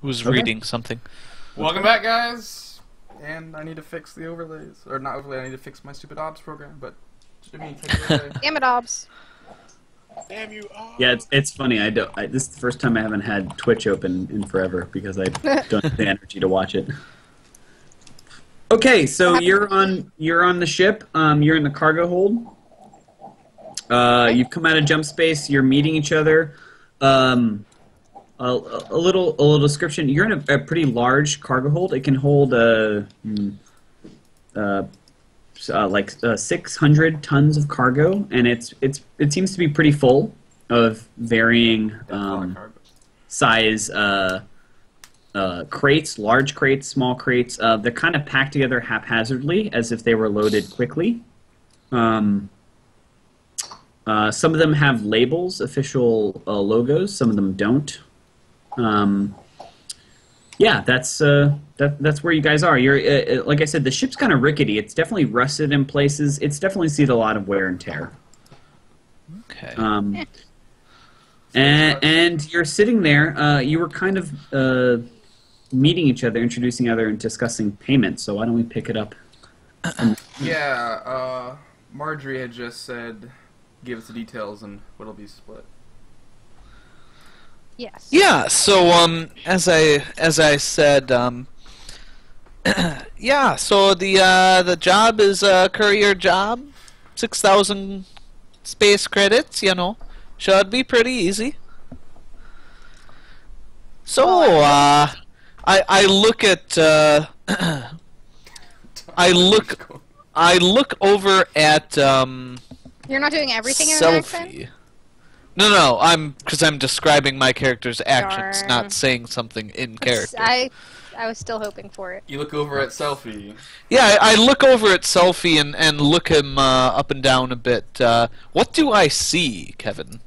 who's Okay. reading something. Welcome back, guys. And I need to fix the overlays, or not overlay. I need to fix my stupid ops program. But Jimmy, take it away. Damn it, Obs. Damn you! Oh. Yeah, it's funny. This is the first time I haven't had Twitch open in forever because I don't have the energy to watch it. Okay, so you're on the ship. You're in the cargo hold. You've come out of jump space. You're meeting each other. A little description. You're in a pretty large cargo hold. It can hold like 600 tons of cargo, and it seems to be pretty full of varying size crates, large crates, small crates. They're kind of packed together haphazardly, as if they were loaded quickly. Some of them have labels, official logos. Some of them don't. Yeah, that's where you guys are. You're like I said, the ship's kind of rickety. It's definitely rusted in places. It's definitely seen a lot of wear and tear. Okay. And you're sitting there. You were kind of meeting each other, introducing each other, and discussing payment. So why don't we pick it up? Yeah, Marjorie had just said, give us the details and what'll be split. Yes. Yeah. So as I said, yeah. So the job is a courier job, 6,000 space credits. You know, should be pretty easy. So I look at I look over at You're not doing everything in an accent? Selfie. No, because I'm describing my character's actions, Darn. not saying something in character. I was still hoping for it. You look over at Selfie. Yeah, I look over at Selfie and look him up and down a bit. What do I see, Kevin?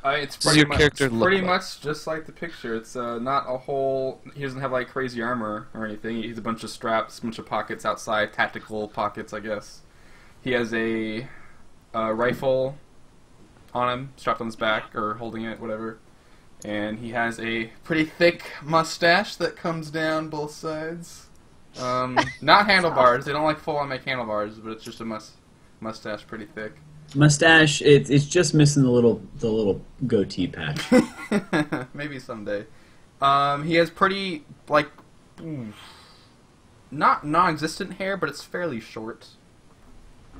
It's Does your pretty, character look pretty like? much just like the picture. It's not a whole... He doesn't have like crazy armor or anything. He's a bunch of straps, a bunch of pockets outside, tactical pockets, I guess. He has a rifle on him, strapped on his back, or holding it, whatever. And he has a pretty thick mustache that comes down both sides. Not handlebars. They don't like full on make handlebars, but it's just a mustache pretty thick. Mustache. It's just missing the little goatee patch. Maybe someday. He has pretty, like, not non-existent hair, but it's fairly short.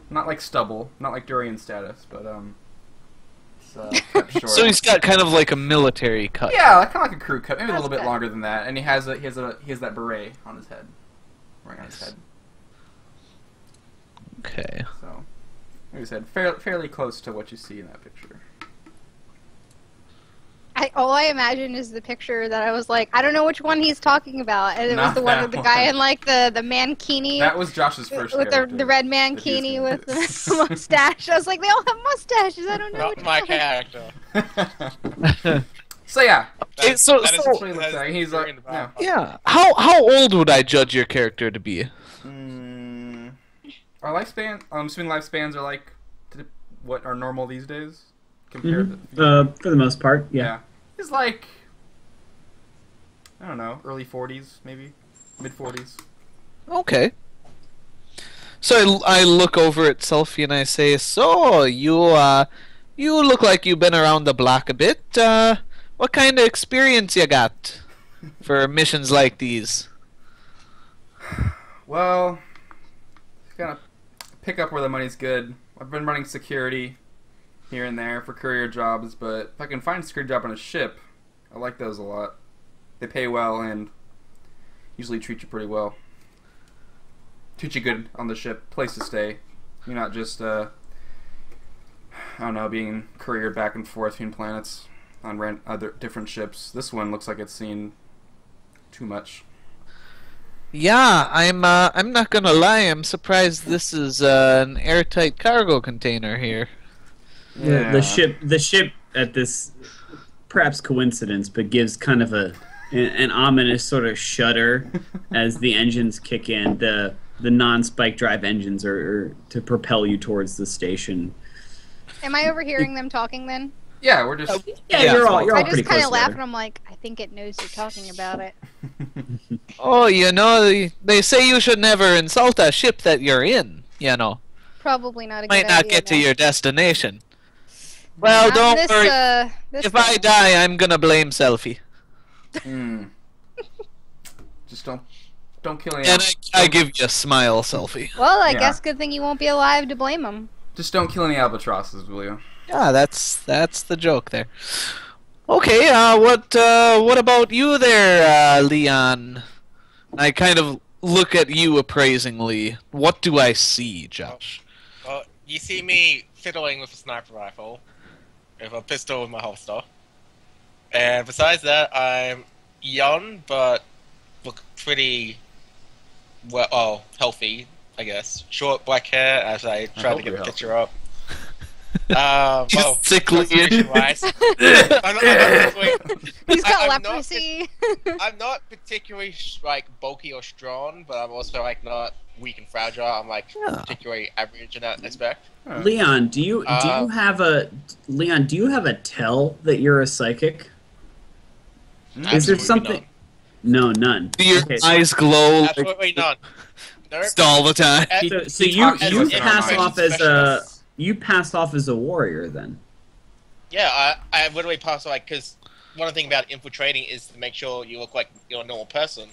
Not like stubble, not like durian status, but it's cut short. So he's got kind of like a military cut. Yeah, like, kind of like a crew cut, maybe a That's little bit good. longer than that. And he has that beret on his head, right on his head. Okay. So, like I said, fairly close to what you see in that picture. All I imagine is the picture that I was like, I don't know which one he's talking about, and it was Not the one that with the one. guy in like the mankini That was Josh's first with character the red that he was mankini gonna with piss. the mustache. I was like, they all have mustaches. I don't know. Not which my one. character. So yeah, Okay, so that's what he looks like. He's like, in the yeah. back. yeah. How old would I judge your character to be? Our lifespan, I'm assuming lifespans are like what are normal these days compared to For the most part, yeah. yeah. He's like, I don't know, early 40s maybe, mid 40s. Okay. So I look over at Selfie and I say, "So you look like you've been around the block a bit. What kind of experience you got for missions like these?" Well, gotta pick up where the money's good. I've been running security here and there for courier jobs, but if I can find a security job on a ship, I like those a lot. They pay well and usually treat you pretty well. Treat you good on the ship, place to stay. You're not just, I don't know, being couriered back and forth between planets on other different ships. This one looks like it's seen too much. Yeah, I'm not gonna lie. I'm surprised this is an airtight cargo container here. Yeah. The ship at this, perhaps coincidence, but gives kind of an ominous sort of shudder as the engines kick in. The non-spike drive engines are to propel you towards the station. Am I overhearing them talking then? Yeah, we're just. You're all I pretty just kind close of laugh and together. I'm like, I think it knows you're talking about it. Oh, you know, they say you should never insult a ship that you're in, you know. Probably not a good Might not idea. get to no. your destination. Well, Not don't this, worry. this If I thing. die, I'm gonna blame Selfie. Just don't kill any. And I give you a smile, Selfie. Well, I Yeah. guess good thing you won't be alive to blame him. Just don't kill any albatrosses, will you? Yeah, that's the joke there. Okay, what about you there, Leon? I kind of look at you appraisingly. What do I see, Josh? Well, you see me fiddling with a sniper rifle, with a pistol in my holster. And besides that, I'm young, but look pretty, well, healthy, I guess. Short black hair, as I try hope to get you're the picture up. Just Well, sickly. constitution-wise, I'm He's got I'm not leprosy. I'm not particularly like bulky or strong, but I'm also like not weak and fragile. I'm like Yeah. particularly average in that aspect. Leon, do you have a tell that you're a psychic? Is there Absolutely something? No, none. Do your Okay, eyes glow like Absolutely none. Nope. all the time? so He you talks to you us in pass our off as a specialists. warrior then. Yeah, I literally pass like because one thing about infiltrating is to make sure you look like you're a normal person.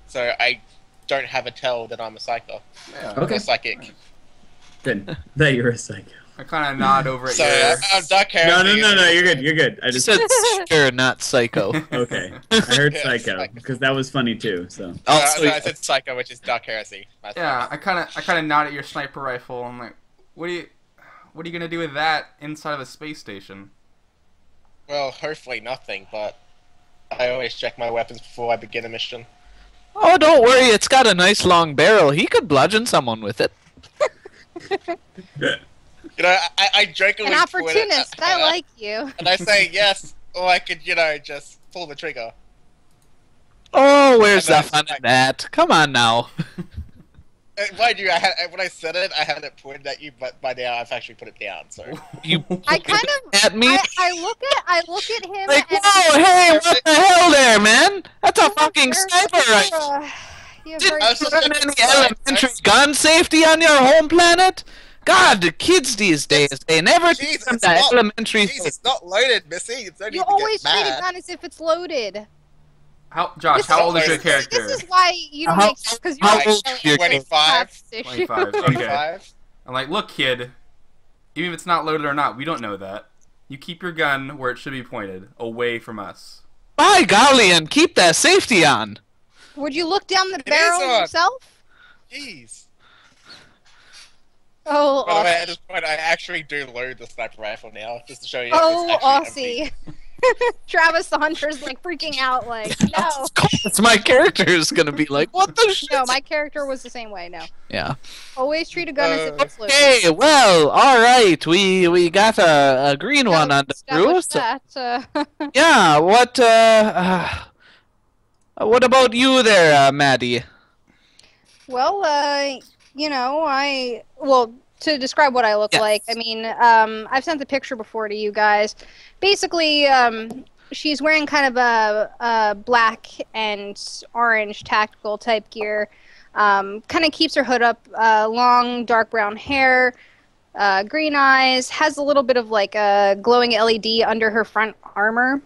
So I don't have a tell that I'm a psycho. Yeah. Okay. Or psychic. Good. That you're a psycho. I kind of nod over at So your. I'm dark hair. No, you're good. You're good. I You just said sure, not psycho. okay. I heard Yeah, psycho psycho. because that was funny too. So Also, I said psycho, which is dark heresy. That's Yeah, I kind of nod at your sniper rifle. I'm like, what are you gonna do with that inside of a space station? Well, hopefully nothing, but I always check my weapons before I begin a mission. oh, don't worry, it's got a nice long barrel. He could bludgeon someone with it. You know, I jokingly An point it opportunist. at- I like you. And I say yes, or I could, just pull the trigger. Oh, where's the And fun that's in that? Come on now. Mind you, when I said it, I had it pointed at you, but by now I've actually put it down. So You I kind of. at me I look at him. like, and whoa, hey, what the hell there, man? That's a fucking sniper rifle. You're Didn't very I was you just learn looking any inside. elementary gun safety on your home planet? God, the kids these days, they never teach Jeez, them it's the not- elementary Jeez, it's not loaded, Missy. It's only You to always get treat a mad. gun as if it's loaded. Josh, This how is- old is your this character? This is why you don't How- make sense because you're how like, old oh, is your it's a 25? class issue. 25. Okay. 25. I'm like, look, kid. Even if it's not loaded or not, we don't know that. You keep your gun where it should be pointed, away from us. By golly, and keep that safety on. Would you look down the It barrel is on. yourself? Jeez. Oh, By the way, at Aussie. this point, I actually do load the sniper rifle now, just to show you. Oh, it's actually empty. Aussie. Travis the Hunter's like freaking out, like, no. Of course, my character is gonna be like, what the shit? No, my character was the same way, no. Yeah. Always treat a gun as if it's loaded. Okay, well, all right. We got a green one on the crew. Establish So, that. yeah. What about you there, Maddie? Well, to describe what I look Yes. like, I mean, I've sent the picture before to you guys. Basically, she's wearing kind of a black and orange tactical type gear. Kind of keeps her hood up, long dark brown hair, green eyes, has a little bit of like a glowing LED under her front armor.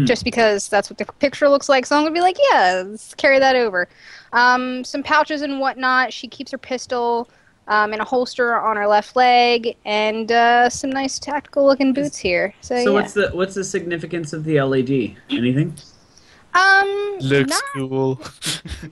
Just because that's what the picture looks like, so I'm gonna be like, yeah, let's carry that over. Some pouches and whatnot. She keeps her pistol in a holster on her left leg, and some nice tactical-looking boots here. So yeah. what's the significance of the LED? Anything? Looks not- cool.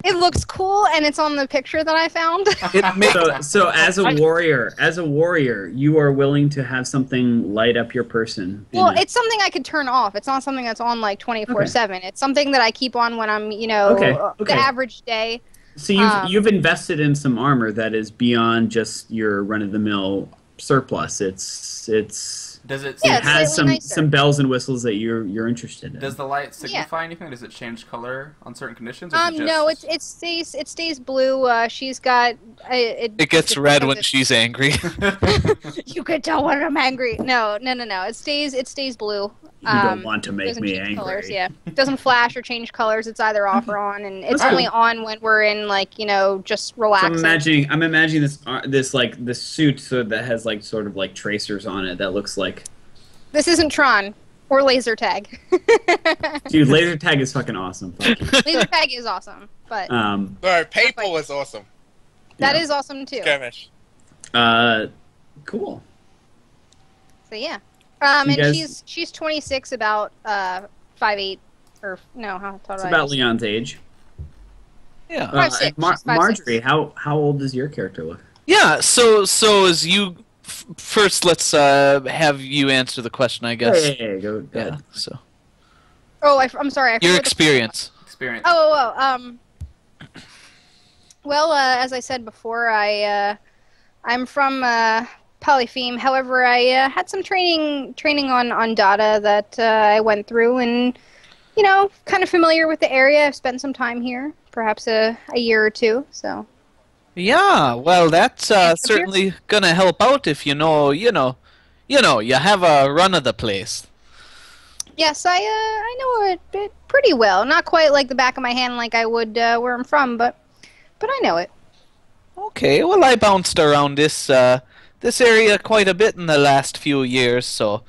It looks cool, and it's on the picture that I found. It makes So as a warrior, you are willing to have something light up your person. Well, it's something I could turn off. It's not something that's on like 24/7. It's something that I keep on when I'm, Okay. the average day. So you've invested in some armor that is beyond just your run of the mill surplus. It's Does it? Yeah, It it's has slightly nicer. some bells and whistles that you're interested in. Does the light signify anything? Does it change color on certain conditions? Or is it just... No, it stays blue. She's got It gets red when she's angry. You could tell when I'm angry. No. It stays blue. You don't want to make doesn't me change angry. Colors, yeah, it doesn't flash or change colors. It's either off or on, and it's Okay. only on when we're in just So relaxing. I'm imagining this suit that has sort of tracers on it that looks like. This isn't Tron or laser tag. Dude, laser tag is fucking awesome. Fuck you. Laser tag is awesome, but No, paintball was awesome. that is awesome too. Skirmish. Cool. So yeah, You and guys- she's 26, about 5'8", or no, how tall? It's do I about just- Leon's age. Yeah. 5'6", And she's 5'6". Marjorie, how old does your character look? Yeah. So as you first, let's have you answer the question, I guess. Hey, go Yeah. ahead. So Oh, I'm sorry. I forgot your what the- experience. experience? Well, as I said before, I'm from Polypheme. However, I had some training on data that I went through, and kind of familiar with the area. I've spent some time here, perhaps a year or two. So Yeah. Well, that's certainly gonna help out if you have a run of the place. yes, I know it pretty well. Not quite like the back of my hand, like I would where I'm from, but I know it. Okay, well, I bounced around this area quite a bit in the last few years, so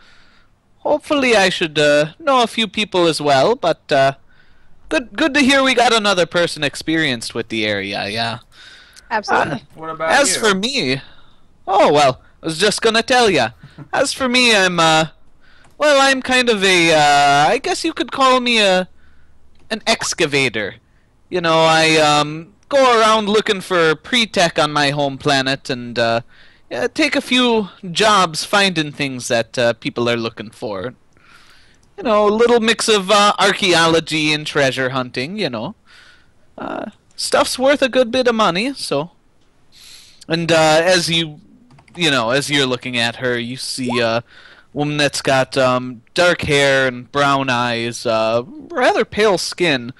hopefully I should know a few people as well. But good to hear we got another person experienced with the area. Yeah. Absolutely. What about As you? for me, oh well, I was just gonna tell ya. As for me, I'm kind of I guess you could call me an excavator. I go around looking for pre-tech on my home planet and take a few jobs finding things that people are looking for. A little mix of archaeology and treasure hunting. Stuff's worth a good bit of money, so. And as you're looking at her, you see a woman that's got dark hair and brown eyes, rather pale skin.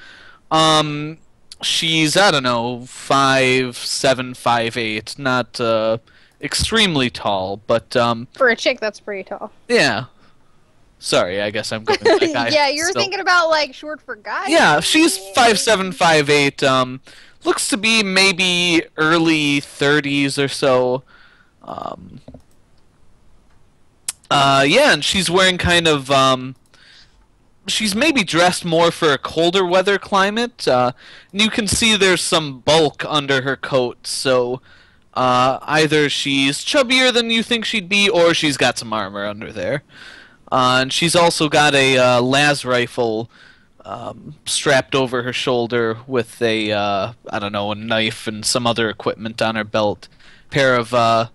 She's, I don't know, 5'7", 5'8", not extremely tall, but For a chick, that's pretty tall. yeah. Sorry, I guess I'm going with that guy. Yeah, you're still. thinking about short for guys. Yeah, she's 5'7", 5'8", looks to be maybe early 30s or so. Yeah, and she's wearing kind of she's maybe dressed more for a colder weather climate. And you can see there's some bulk under her coat, so either she's chubbier than you think she'd be, or she's got some armor under there. And she's also got a las rifle strapped over her shoulder with a a knife and some other equipment on her belt. Pair of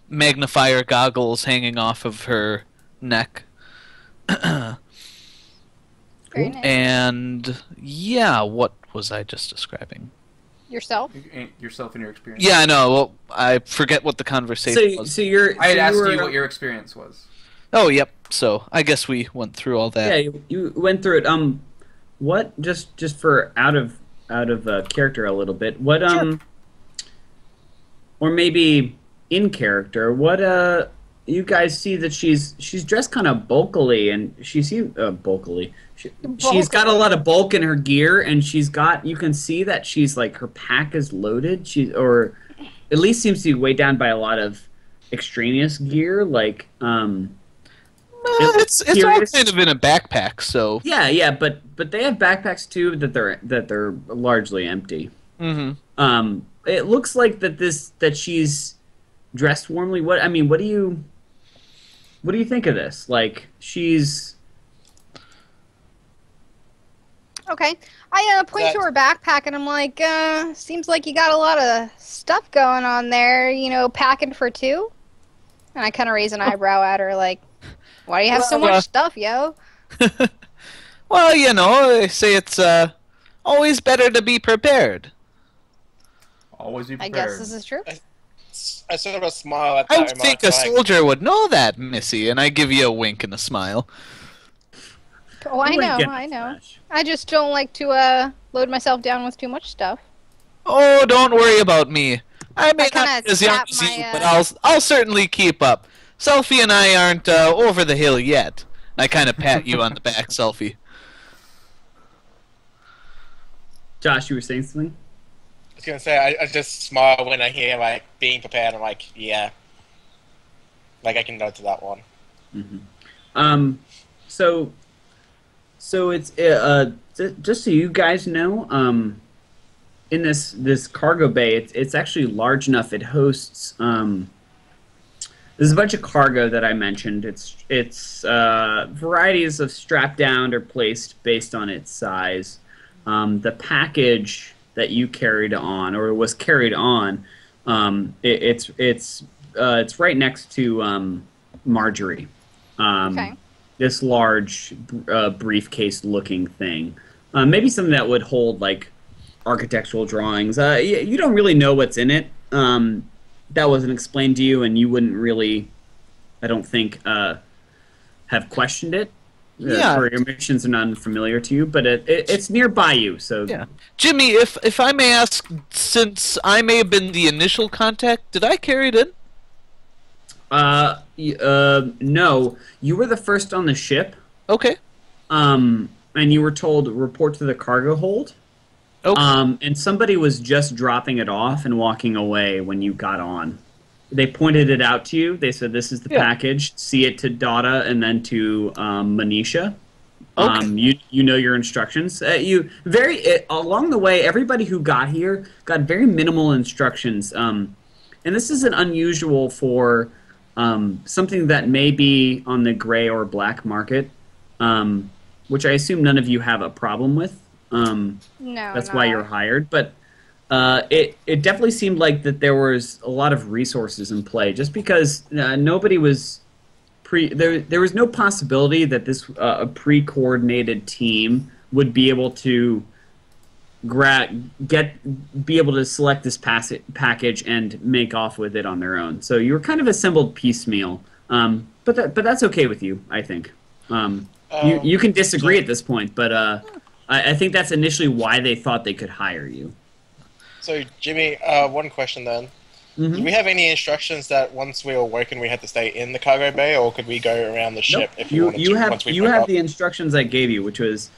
magnifier goggles hanging off of her neck. Very nice. And yeah, what was I just describing? Yourself? Yourself and your experience. Yeah, I know. Well, I forget what the conversation was. So you're. I had so asked were- you what your experience was. Oh, yep. So I guess we went through all that. Yeah, you went through it. What just for out of character a little bit. What Sure. or maybe in character. What you guys see that she's dressed kind of bulkily, and she seems bulkily. She's got a lot of bulk in her gear, and you can see that she's her pack is loaded. Or at least seems to be weighed down by a lot of extraneous gear, It's all curious. kind of in a backpack, so. Yeah, but they have backpacks too that they're largely empty. Mm-hmm. It looks like that she's dressed warmly. What do you think of this? She's Okay. I point to her backpack and I'm like, seems like you got a lot of stuff going on there, packing for two? And I kind of raise an eyebrow at her like, why do you have so Well, much stuff, yo? Well, they say it's always better to be prepared. Always be I prepared. guess this is true. I sort of smile at I that would think remark, a like, soldier would know that, Missy, and I give you a wink and a smile. Oh, I You ain't know, getting I a know. flash. I just don't like to load myself down with too much stuff. Oh, don't worry about me. I may kinda not be as young tap as you, my, but I'll certainly keep up. Selfie and I aren't over the hill yet. I kind of pat you on the back, Selfie. Josh, you were saying something? I was gonna say, I just smile when I hear like being prepared. I'm like, yeah, like I can go to that one. So it's just so you guys know, in this cargo bay, it's actually large enough. It hosts there's a bunch of cargo that I mentioned. It's varieties of strap down or placed based on its size. The package that you carried on or was carried on, it's right next to Marjorie. Okay. This large briefcase-looking thing, maybe something that would hold like architectural drawings. You don't really know what's in it. That wasn't explained to you, and you wouldn't really, I don't think, have questioned it. Yeah. For your missions are not unfamiliar to you, but it's nearby you. So Yeah. Jimmy, if I may ask, since I may have been the initial contact, did I carry it in? No, you were the first on the ship. Okay. And you were told report to the cargo hold. Okay. And somebody was just dropping it off and walking away when you got on. They pointed it out to you. They said, "This is the package. See it to Dada and then to Manisha." Okay. You know your instructions. Along the way, everybody who got here got very minimal instructions. And this isn't unusual for something that may be on the gray or black market, which I assume none of you have a problem with. No. That's why you're hired. But it definitely seemed like that there was a lot of resources in play, just because nobody was there was no possibility that this a pre-coordinated team would be able to be able to select this package and make off with it on their own. So you were kind of assembled piecemeal, but that's okay with you, I think. You can disagree at this point, but I think that's initially why they thought they could hire you. So Jimmy, one question then. Do we have any instructions that once we were working we had to stay in the cargo bay, or could we go around the ship if we wanted to? You have the instructions I gave you, which was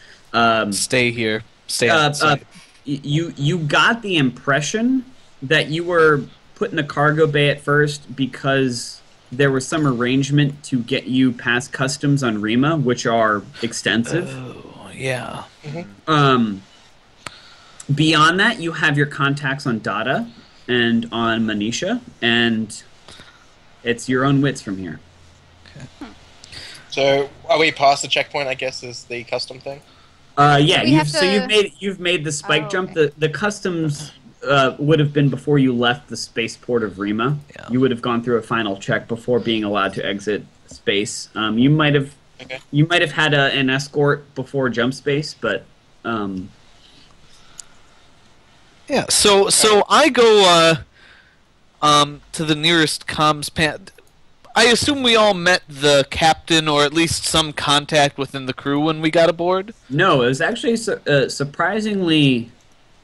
Stay here. Stay outside. You got the impression that you were put in the cargo bay at first because there was some arrangement to get you past customs on Rima, which are extensive. Oh, yeah. Beyond that, you have your contacts on Dada and on Manisha, and it's your own wits from here. Okay. So are we past the checkpoint? I guess is the custom thing. Yeah, We have to- you've made the spike jump. okay. The customs would have been before you left the spaceport of Rima. Yeah. You would have gone through a final check before being allowed to exit space. You might have had an escort before jump space, but Yeah, so I go to the nearest comms pad. I assume we all met the captain or at least some contact within the crew when we got aboard? no, it was actually surprisingly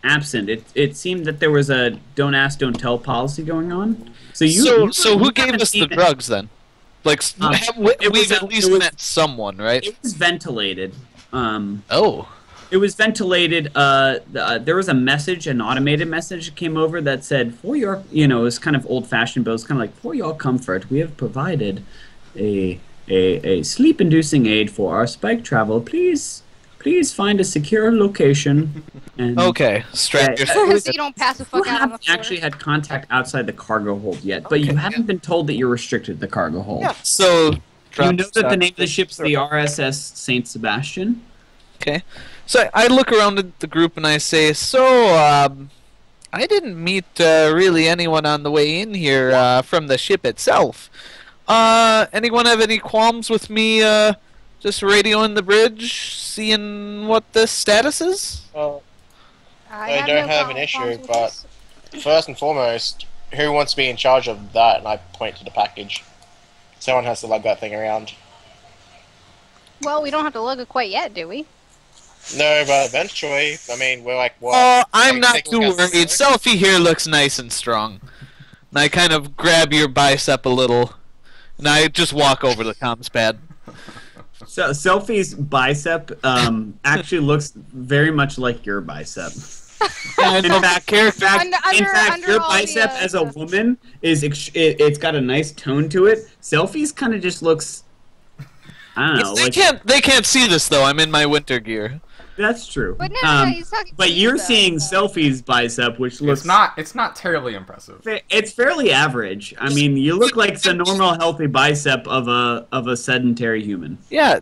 absent. It seemed that there was a don't ask, don't tell policy going on. So who gave us the drugs then? Like, we've at least met someone, right? It was ventilated. Oh. It was ventilated. There was a message, an automated message that came over that said, "For your," it was kind of old-fashioned, but it was kind of like, "For your comfort, we have provided a sleep-inducing aid for our spike travel. Please find a secure location." And Okay, strap Yeah, yourself. So you don't pass the you fuck out on the haven't floor. actually had contact outside the cargo hold yet, but you Okay, haven't been told that you're restricted to the cargo hold. Yeah, so... You know that the name of the ship's the RSS Saint Sebastian. Okay. So I look around at the group and I say, I didn't meet really anyone on the way in here from the ship itself. Anyone have any qualms with me just radioing the bridge, seeing what the status is? I don't have an issue, but first and foremost, who wants to be in charge of that? And I point to the package. Someone has to lug that thing around. Well, we don't have to lug it quite yet, do we? No, but eventually, I mean, we're like, what? Oh, I'm Like, not take a too look at worried. the- Selfie here looks nice and strong. And I kind of grab your bicep a little, and I just walk over the comms pad. So Selfie's bicep actually looks very much like your bicep. And In fact, your Under all bicep the, as a woman is it's got a nice tone to it. Selfie's kind of just looks. I don't know. They can't see this though. I'm in my winter gear. That's true. But no, he's talking but to you're you, though, seeing so. Selfie's bicep, which looks It's not terribly impressive. It's fairly average. I mean, you look like the normal, healthy bicep of a sedentary human. Yeah,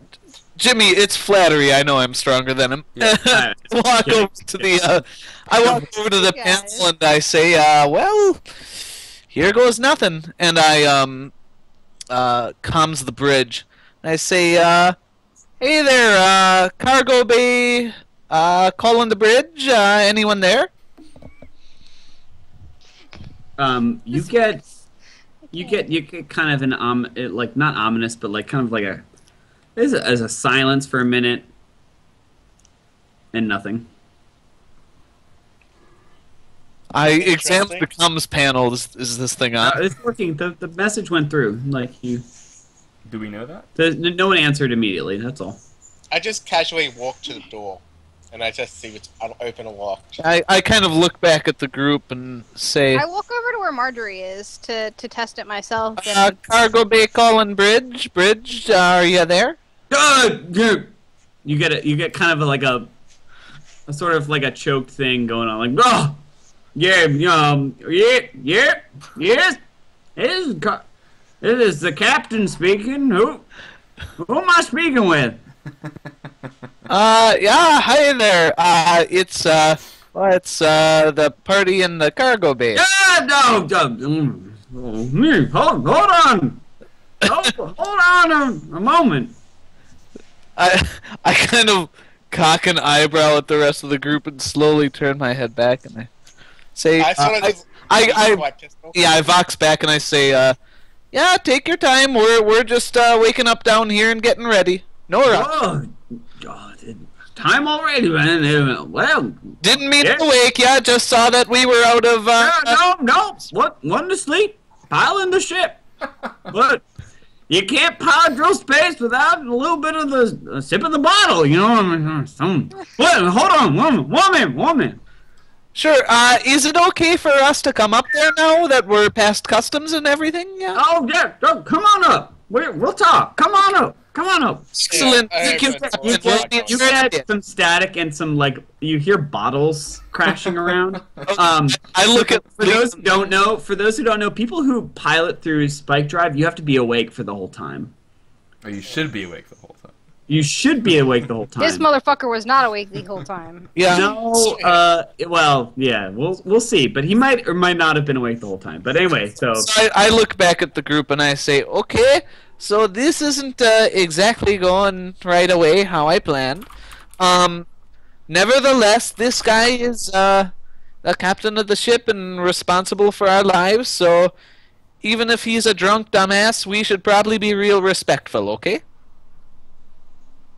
Jimmy, it's flattery. I know I'm stronger than him. Yeah. Walk over to the. I walk over to the Guys. panel and I say, "Well, here goes nothing." And I comms the bridge. And I say, "Hey there, cargo bay, calling the bridge. Anyone there?" You get kind of an like not ominous, but like kind of like as a silence for a minute, and nothing. I examine the comms panel. Is this thing on? It's working. The message went through. Like Do we know that? no one answered immediately. That's all. I just casually walk to the door, and I just see it's open or locked. I kind of look back at the group and say, I walk over to where Marjorie is to test it myself. And "Cargo bay calling bridge. Bridge, are you there?" You get kind of like a sort of like a choked thing going on, like yes, it is the captain speaking. Who am I speaking with? Yeah, hi there. It's the party in the cargo bay. No, hold on. Hold on a moment. I kind of cock an eyebrow at the rest of the group and slowly turn my head back and I say, I sort of just my pistol. yeah, I vox back and I say, yeah, take your time. We're just waking up down here and getting ready. No rush. Oh, God, time already, man. Well, Didn't mean yeah. to wake ya. Just saw that we were out of. No. What? One to sleep. Pile in the ship. But you can't drill space without a little bit of the sip of the bottle. You know. Wait, hold on, woman. Sure. Is it okay for us to come up there now that we're past customs and everything? Yeah. Oh yeah, come on up. We'll talk. Come on up. Excellent. Yeah, Thank you. You get some static and some you hear bottles crashing around. I look at For those who don't know, people who pilot through spike drive, you have to be awake for the whole time. Or you should be awake the whole time. You should be awake the whole time. this motherfucker was not awake the whole time. Yeah. No, well, yeah, we'll see. But he might or might not have been awake the whole time. But anyway, so I look back at the group and I say, okay, so this isn't exactly going right away how I planned. Nevertheless, this guy is the captain of the ship and responsible for our lives, so even if he's a drunk dumbass, we should probably be real respectful, okay?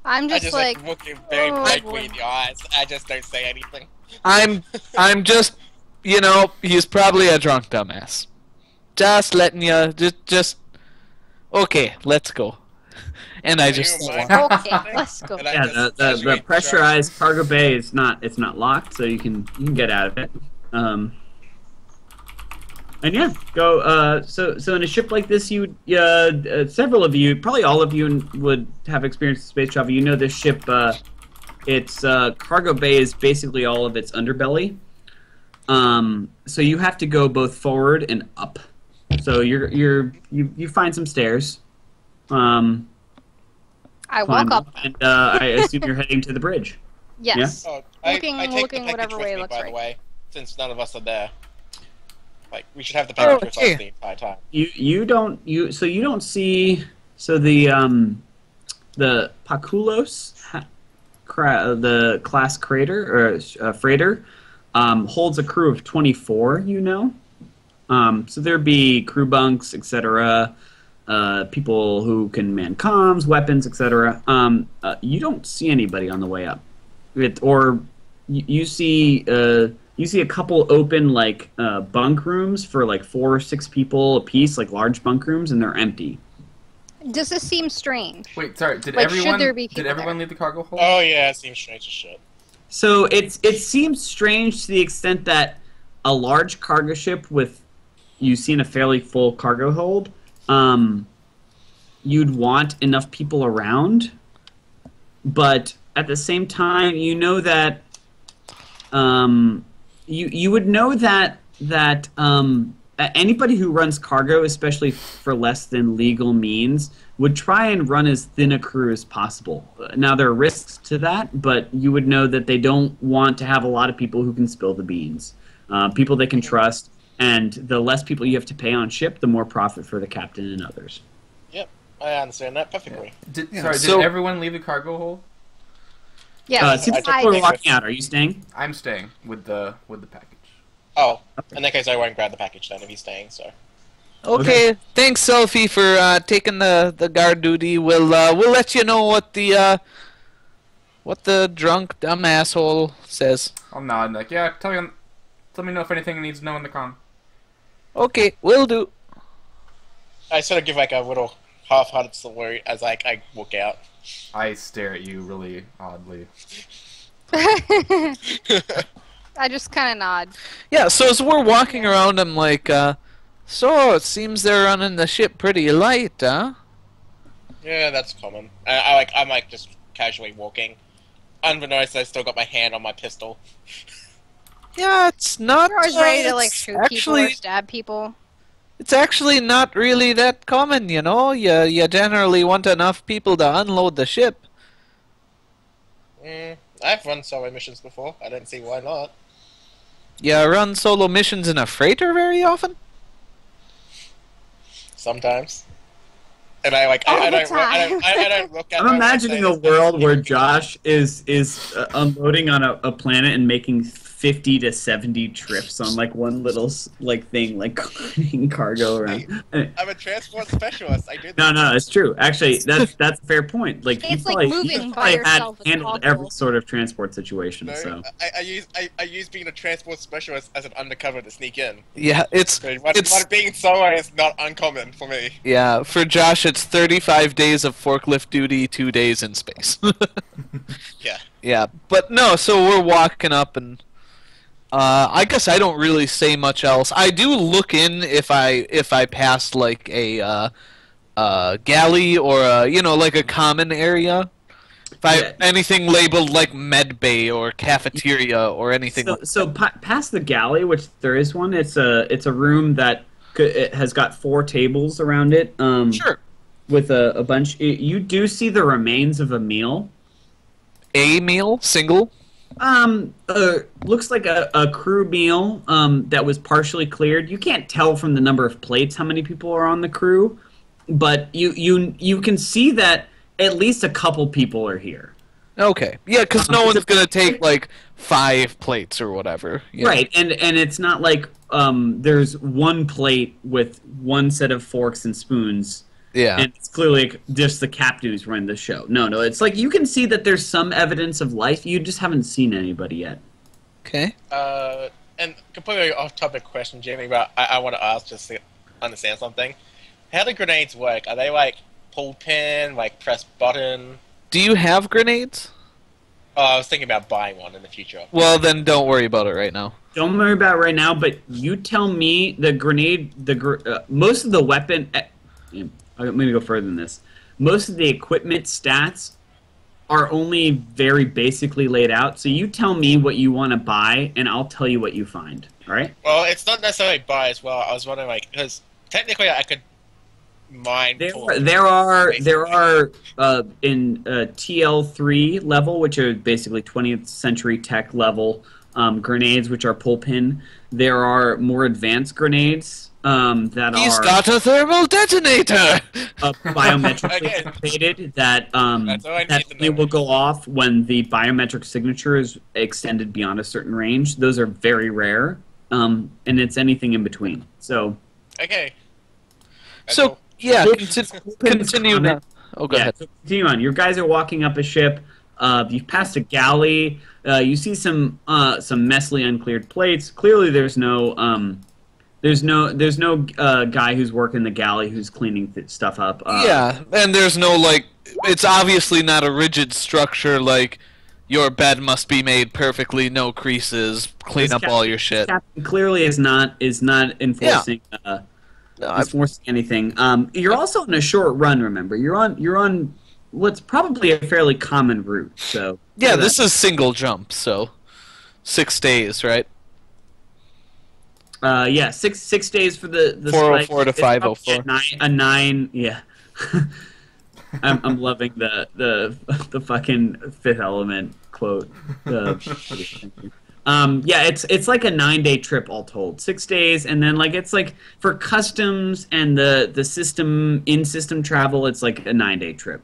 I'm I just just like, look him very oh, blankly boy. in the eyes. I just don't say anything. I'm just, he's probably a drunk dumbass. Just letting you, just, okay, let's go. And I just, You mind? okay, let's go. And I yeah, just the casually pressurized cargo bay is not locked, so you can get out of it. And yeah, go. So in a ship like this, several of you, probably all of you, would have experience with space travel. You know this ship. Its cargo bay is basically all of its underbelly. So you have to go both forward and up. So you find some stairs. I walk climb up. and I assume you're heading to the bridge. Yes. Oh, Looking- I take looking the package whatever with way it me, looks by right. the way, since none of us are there. Like, we should have the package with okay. us the entire time. You don't see the Paculos, the class freighter holds a crew of 24. So there'd be crew bunks, etc. People who can man comms, weapons, etc. You don't see anybody on the way up. You see a couple open like bunk rooms for like 4 or 6 people a piece, like large bunk rooms, and they're empty. Does this seem strange? Wait, sorry. Did Like, everyone should there be did people everyone there? leave the cargo hold? Oh yeah, it seems strange as shit. So it seems strange to the extent that a large cargo ship with you see in a fairly full cargo hold, you'd want enough people around, but at the same time, you know that you would know that anybody who runs cargo, especially for less than legal means, would try and run as thin a crew as possible. Now, there are risks to that, but you would know that they don't want to have a lot of people who can spill the beans, people they can trust, and the less people you have to pay on ship, the more profit for the captain and others. Yep, I understand that perfectly. Did so- everyone leave the cargo hold? Yeah. It seems like I- we're walking out. Are you staying? I'm staying with the package. Oh, in that case, I won't grab the package then if he's staying. So. Okay, thanks, Selfie, for taking the guard duty. We'll let you know what the drunk dumb asshole says. I'll nod like, yeah. Tell me know if anything needs to know in the con. Okay, will do. I sort of give like a little half-hearted salute as like I walk out. I stare at you really oddly. I just kind of nod. Yeah, so as we're walking around, I'm like, so it seems they're running the ship pretty light, huh? Yeah, that's common. I'm like just casually walking. Unbeknownst, I still got my hand on my pistol. Yeah, it's not. You're always ready to like it's shoot people actually, or stab people. It's actually not really that common, you know. You generally want enough people to unload the ship. I've run solo missions before. I don't see why not. You run solo missions in a freighter very often? Sometimes. And I like All I the don't I don't look at. I'm imagining a world where Josh is unloading on a planet and making 50 to 70 trips on like one little like thing, like carting cargo around. I'm a transport specialist. I do. No, it's true. Actually, that's a fair point. Like It's you like probably, moving you by probably had yourself is handled awful. every sort of transport situation. No, So I use being a transport specialist as an undercover to sneak in. Yeah, it's So what being solo is not uncommon for me. yeah. For Josh, it's 35 days of forklift duty, 2 days in space. Yeah. Yeah, but no. So we're walking up, and I guess I don't really say much else. I do look in if I pass like a galley or like a common area. If I anything labeled like med bay or cafeteria or anything. Past the galley, which there is one, it's a room that it has got 4 tables around it. Sure. With a bunch, you do see the remains of a meal. A meal, single. Looks like a crew meal that was partially cleared. You can't tell from the number of plates how many people are on the crew, but you can see that at least a couple people are here. Okay. Yeah, because no one's gonna take like 5 plates or whatever. You know? Right, and it's not like there's one plate with one set of forks and spoons. Yeah. And it's clearly just the captain who's running the show. No, it's like you can see that there's some evidence of life. You just haven't seen anybody yet. Okay. And completely off-topic question, Jamie, but I want to ask just to understand something. How do grenades work? Are they like pull pin, like press button? Do you have grenades? Oh, I was thinking about buying one in the future. Well, then don't worry about it right now. Don't worry about it right now, but you tell me the grenade, most of the weapon... I'm going to go further than this. Most of the equipment stats are only very basically laid out, so you tell me what you want to buy, and I'll tell you what you find. All right? Well, it's not necessarily buy as well. I was wondering, like, because technically I could mine. There are in TL3 level, which are basically 20th century tech level grenades, which are pull pin. There are more advanced grenades. He's got a thermal detonator! Biometrically activated that only will go off when the biometric signature is extended beyond a certain range. Those are very rare. and it's anything in between. So Okay. So yeah, Open continue. comment. Oh, go ahead. So continue on. Your guys are walking up a ship. You've passed a galley. You see some messily uncleared plates. Clearly, there's no guy who's working the galley who's cleaning stuff up. Yeah, and there's no like. It's obviously not a rigid structure. Like your bed must be made perfectly, no creases. Clean This up all your shit. captain clearly is not enforcing No, I've- enforcing anything. You're also on a short run. Remember, you're on what's probably a fairly common route. So yeah, this is single jump, so 6 days, right? yeah, six days for the 404 to it's probably 504. a nine. Yeah, I'm loving the fucking Fifth Element quote. Yeah, it's like a 9-day trip all told. 6 days, and then like it's like for customs and the system travel, it's like a 9-day trip.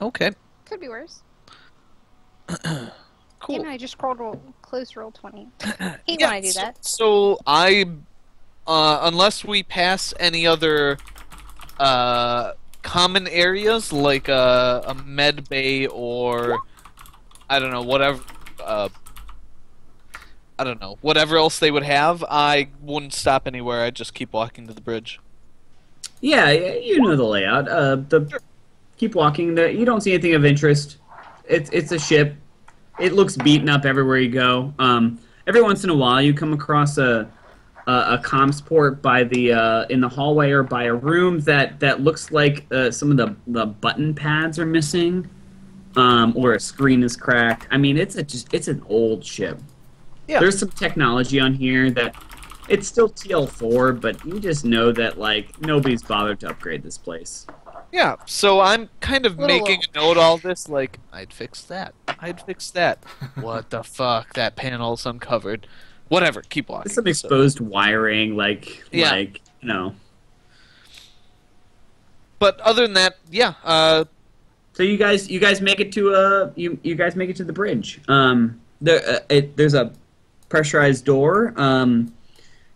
Okay, Could be worse. cool. Damn it, I just closed roll 20. Hate Yeah, when I do that. So unless we pass any other common areas like a med bay or I don't know whatever else they would have, I wouldn't stop anywhere. I'd just keep walking to the bridge. Yeah, you know the layout. Keep walking. You don't see anything of interest. It's a ship. It looks beaten up everywhere you go. Every once in a while, you come across a comms port by the in the hallway or by a room that looks like some of the button pads are missing, or a screen is cracked. I mean, it's an old ship. Yeah. There's some technology on here that it's still TL4, but you just know that like nobody's bothered to upgrade this place. Yeah, so I'm kind of Little making a note of all this, like, I'd fix that. What the fuck? That panel's uncovered. Whatever, keep walking. There's some exposed wiring, Yeah. like you know. But other than that, yeah, So you guys make it to you guys make it to the bridge. There's a pressurized door.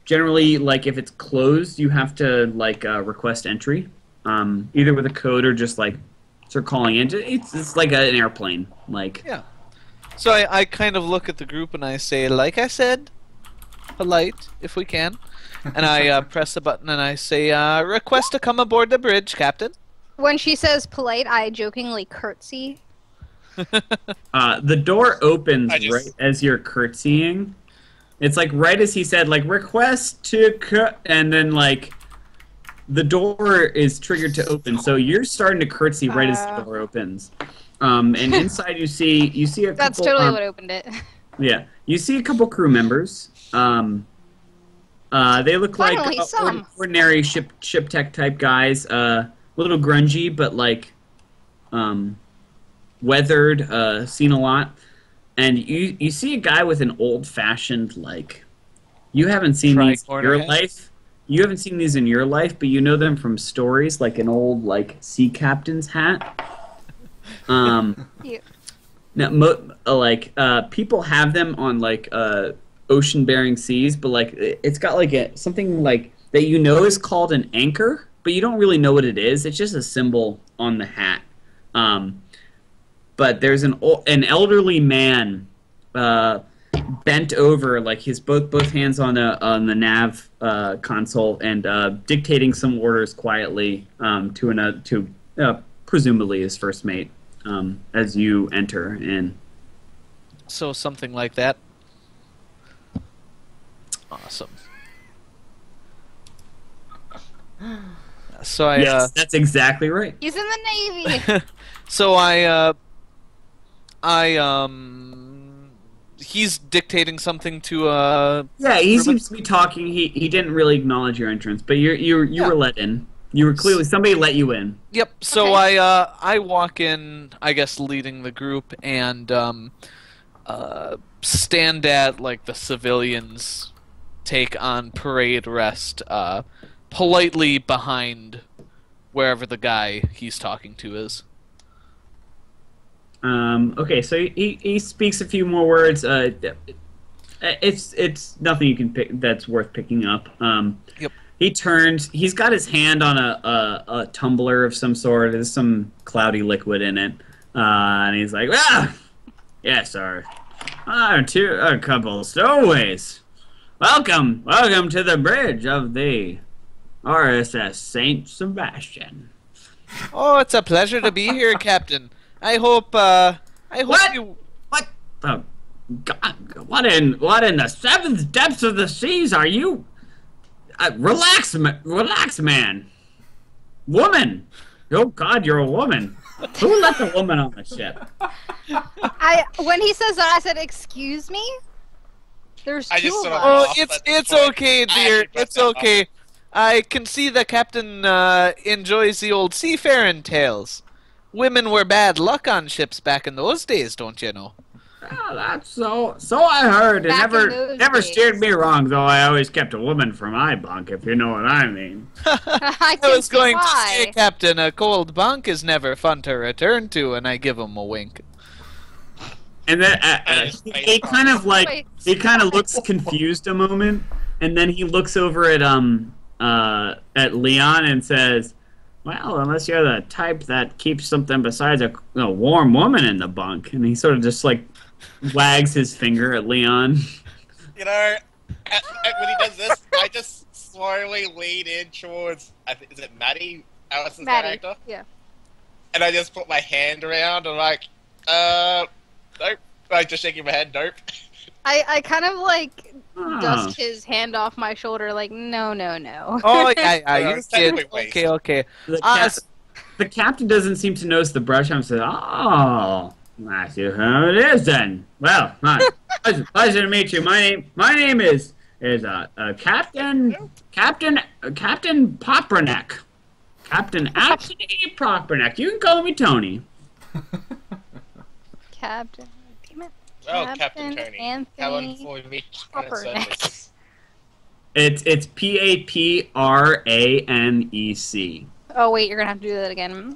Generally, like if it's closed, you have to like request entry, either with a code or just like start calling in. It's like an airplane, like. yeah. So I kind of look at the group and I say, like I said, polite, if we can. And I press a button and I say, request to come aboard the bridge, Captain. When she says polite, I jokingly curtsy. The door opens I just- right as you're curtsying. It's like right as he said, like request to and then like the door is triggered to open. So you're starting to curtsy right as the door opens. And inside you see a couple. That's totally what opened it. Yeah, you see a couple crew members. They look Finally, like some. ordinary ship tech type guys. A little grungy, but like weathered, seen a lot. And you see a guy with an old-fashioned, like, you haven't seen these in your Tri-corner hat? life. You haven't seen these in your life, but you know them from stories, like an old, like, sea captain's hat. Yeah. Now, people have them on, like, ocean-bearing seas, but, like, it's got, like, something, like, that you know is called an anchor, but you don't really know what it is. It's just a symbol on the hat. But there's an elderly man bent over, like his both hands on the nav console, and dictating some orders quietly to presumably his first mate as you enter in. So something like that. Awesome. So Yes, that's exactly right. He's in the Navy. so he's dictating something to Yeah, he seems to be talking. He didn't really acknowledge your entrance, but you Yeah. were let in. You were clearly somebody let you in. Yep. So Okay. I walk in, I guess leading the group, and stand at like the civilians take on parade rest, politely behind wherever the guy he's talking to is. Okay, so he speaks a few more words. It's nothing you can pick that's worth picking up. Yep. He turns. He's got his hand on a tumbler of some sort. There's some cloudy liquid in it, and he's like, yes, sir. A couple stowaways. Welcome to the bridge of the RSS Saint Sebastian. Oh, it's a pleasure to be here, Captain. I hope What? you... What? Oh, God! What in the seventh depths of the seas are you? Relax, man. Woman. Oh God, you're a woman. Who let the woman on the ship? When he says that, I said, "Excuse me." There's I two just of sort of us. Oh, laughed at this it's point. okay, I dear. actually It's pressed that okay. I can see the captain enjoys the old seafaring tales. Women were bad luck on ships back in those days, don't you know? Oh, that's so I heard. It Back in those never days. steered me wrong, though I always kept a woman for my bunk, if you know what I mean. I I was can see going to why. say, Captain, a cold bunk is never fun to return to, and I give him a wink. And then he kind of like Wait. he kind of looks confused a moment, and then he looks over at Leon and says, "Well, unless you're the type that keeps something besides a warm woman in the bunk," and he sort of just like wags his finger at Leon. You know, when he does this, I just slowly lean in towards, is it Maddie? Allison's Maddie. character? Yeah. And I just put my hand around and like, nope. Like just shaking my head, nope. I kind of like Ah. dust his hand off my shoulder, like no. Oh, yeah, No, you it's kid. technically waste. Okay. The, the captain doesn't seem to notice the brush and says, "Oh, I see how it is then. Well, hi. pleasure to meet you. My name is Captain Poprenek. Captain Anthony Poprenek. You can call me Tony." Captain. Damn it. Oh, Captain Tony. Anthony How unfortunate me. Pupperneck. It's Papranec. Oh wait, you're gonna have to do that again.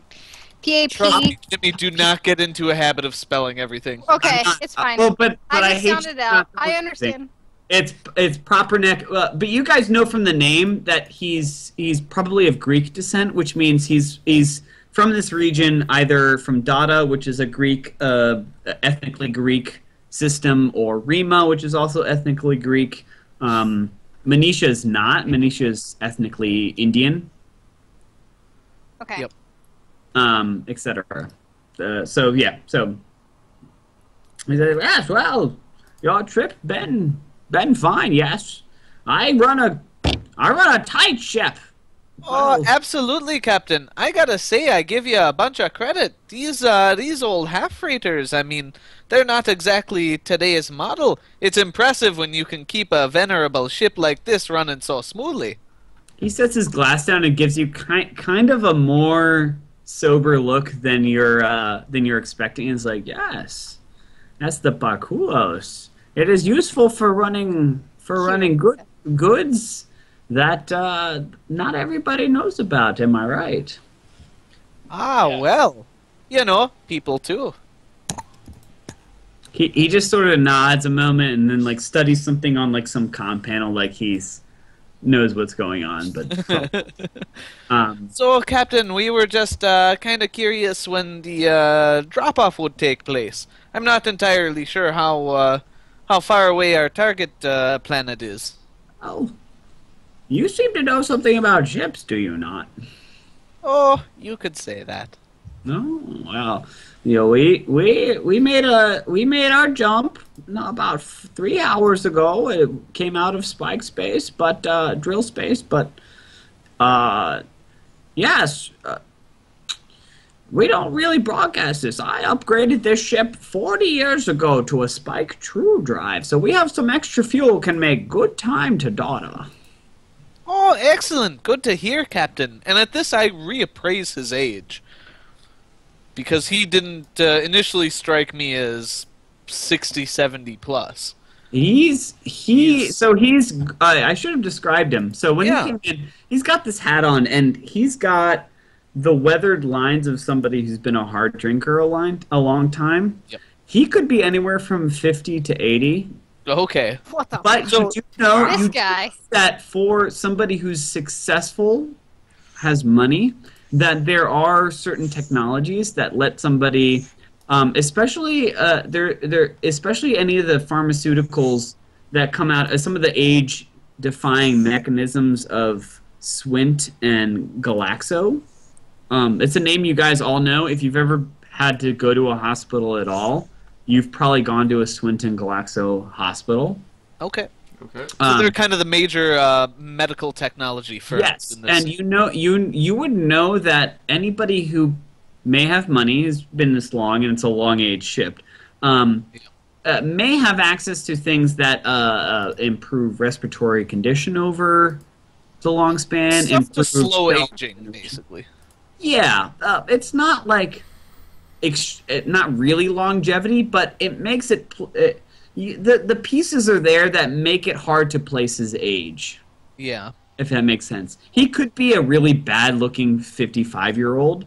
Trust me, PAP. Jimmy, do not get into a habit of spelling everything. Okay, it's fine. Well, but I I just hate sounded it out. I understand. It's Poprenek, but you guys know from the name that he's probably of Greek descent, which means he's from this region, either from Dada, which is a Greek, ethnically Greek system, or Rima, which is also ethnically Greek. Manisha is not. Manisha is ethnically Indian, Okay. Yep. etc. So he said, "Yes, well, your trip been fine. Yes, I run a tight ship." Oh, absolutely, Captain. I gotta say, I give you a bunch of credit. These old half-freighters, I mean, they're not exactly today's model. It's impressive when you can keep a venerable ship like this running so smoothly. He sets his glass down and gives you kind of a more sober look than you're expecting. He's like, "Yes, that's the Bakulos. It is useful for running goods that not everybody knows about. Am I right?" Ah, Yeah. well, you know, people too. He just sort of nods a moment and then like studies something on like some comm panel, like he's knows what's going on. But So, Captain, we were just kind of curious when the drop-off would take place. I'm not entirely sure how far away our target planet is. oh, you seem to know something about ships, do you not? Oh, you could say that. No, well, we made our jump about 3 hours ago. It came out of spike space, but drill space. But yes, we don't really broadcast this. I upgraded this ship 40 years ago to a spike true drive, so we have some extra fuel. Can make good time to Dada. Oh, excellent. Good to hear, Captain. And at this, I reappraise his age. Because he didn't initially strike me as 60, 70 plus. I should have described him. So when he came in, he's got this hat on, and he's got the weathered lines of somebody who's been a hard drinker a long time. Yep. He could be anywhere from 50 to 80. Okay. What the? But So- you do know This you guy. that for somebody who's successful, has money, that there are certain technologies that let somebody, especially especially any of the pharmaceuticals that come out, some of the age-defying mechanisms of Swint and Galaxo. It's a name you guys all know. If you've ever had to go to a hospital at all, you've probably gone to a Swint and Galaxo hospital. Okay. Okay. So they're kind of the major medical technology firms. Yes, in this. and you would know that anybody who may have money, has been this long, and it's a long age ship, may have access to things that improve respiratory condition over the long span. Stuff to improve slow spell- aging, basically. Yeah, it's not like not really longevity, but it makes it. The pieces are there that make it hard to place his age. Yeah. If that makes sense. He could be a really bad-looking 55-year-old.